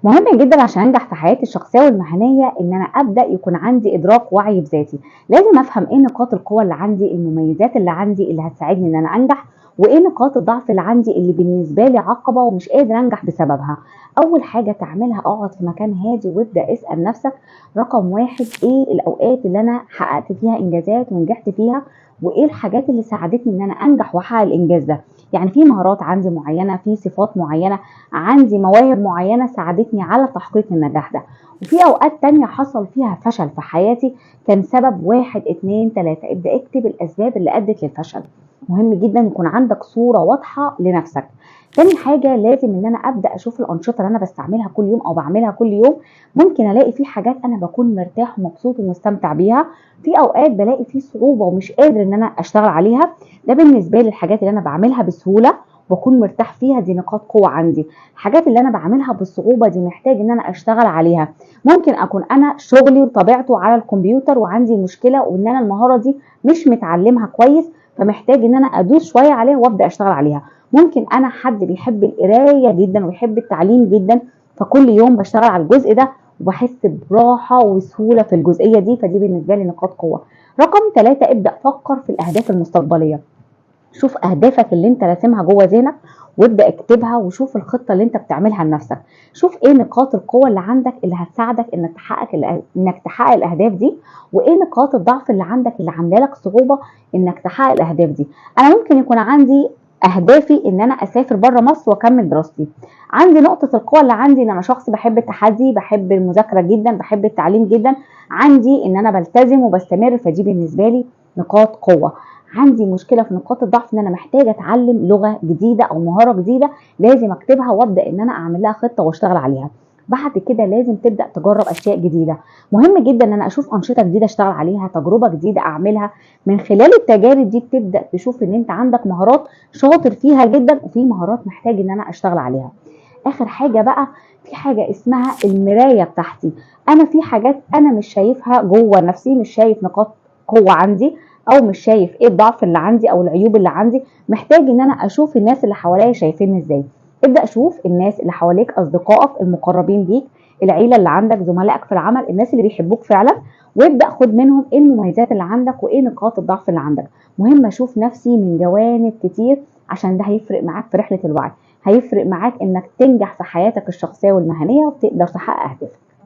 مهم جدا عشان انجح في حياتي الشخصيه والمهنيه ان انا ابدا يكون عندي ادراك وعي بذاتي. لازم افهم ايه نقاط القوه اللي عندي، المميزات اللي عندي اللي هتساعدني ان انا انجح، وايه نقاط الضعف اللي عندي اللي بالنسبه لي عقبه ومش قادر انجح بسببها. اول حاجه تعملها اقعد في مكان هادي وابدا اسال نفسك رقم واحد ايه الاوقات اللي انا حققت فيها انجازات ونجحت فيها، وايه الحاجات اللي ساعدتني ان انا انجح واحقق الانجاز ده. يعني في مهارات عندي معينه، في صفات معينه، عندي مواهب معينة ساعدتني على تحقيق النجاح ده. وفي أوقات تانية حصل فيها فشل في حياتي كان سبب واحد اتنين تلاتة. ابدأ اكتب الأسباب اللي أدت للفشل. مهم جدا يكون عندك صورة واضحة لنفسك. تاني حاجة لازم ان انا ابدأ اشوف الانشطة اللي انا بستعملها كل يوم او بعملها كل يوم. ممكن الاقي في حاجات انا بكون مرتاح ومبسوط ومستمتع بيها، في اوقات بلاقي في صعوبة ومش قادر ان انا اشتغل عليها. ده بالنسبة لي الحاجات اللي انا بعملها بسهولة بكون مرتاح فيها، دي نقاط قوة عندي. الحاجات اللي انا بعملها بالصعوبة دي محتاج ان انا اشتغل عليها. ممكن اكون انا شغلي وطبيعته على الكمبيوتر وعندي مشكلة وان انا المهارة دي مش متعلمها كويس، فمحتاج ان انا ادوس شوية عليها وابدأ اشتغل عليها. ممكن انا حد بيحب القراية جدا ويحب التعليم جدا، فكل يوم بشتغل على الجزء ده وبحس براحة وسهولة في الجزئية دي، فدي بالنسبة لي نقاط قوة. رقم ثلاثة ابدأ فكر في الاهداف المستقبلية. شوف اهدافك اللي انت راسمها جوه ذهنك وابدا اكتبها، وشوف الخطه اللي انت بتعملها لنفسك. شوف ايه نقاط القوه اللي عندك اللي هتساعدك انك تحقق الاهداف دي، وايه نقاط الضعف اللي عندك اللي عامله لك صعوبه انك تحقق الاهداف دي. انا ممكن يكون عندي اهدافي ان انا اسافر بره مصر واكمل دراستي. عندي نقطه القوه اللي عندي ان انا شخص بحب التحدي، بحب المذاكره جدا، بحب التعليم جدا. عندي ان انا بلتزم وبستمر، فدي بالنسبه لي نقاط قوه. عندي مشكله في نقاط الضعف ان انا محتاجه اتعلم لغه جديده او مهاره جديده، لازم اكتبها وابدا ان انا اعمل لها خطه واشتغل عليها. بعد كده لازم تبدا تجرب اشياء جديده. مهم جدا ان انا اشوف انشطه جديده اشتغل عليها، تجربه جديده اعملها. من خلال التجارب دي بتبدا تشوف ان انت عندك مهارات شاطر فيها جدا، وفي مهارات محتاج ان انا اشتغل عليها. اخر حاجه بقى، في حاجه اسمها المرايه بتاعتي. انا في حاجات انا مش شايفها جوه نفسي، مش شايف نقاط قوه عندي، او مش شايف ايه الضعف اللي عندي او العيوب اللي عندي. محتاج ان انا اشوف الناس اللي حواليا شايفيني ازاي. ابدا اشوف الناس اللي حواليك، اصدقائك المقربين ليك، العيله اللي عندك، زملائك في العمل، الناس اللي بيحبوك فعلا، وابدا خد منهم ايه المميزات اللي عندك وايه نقاط الضعف اللي عندك. مهم اشوف نفسي من جوانب كتير عشان ده هيفرق معاك في رحله الوعي، هيفرق معاك انك تنجح في حياتك الشخصيه والمهنيه وتقدر تحقق اهدافك.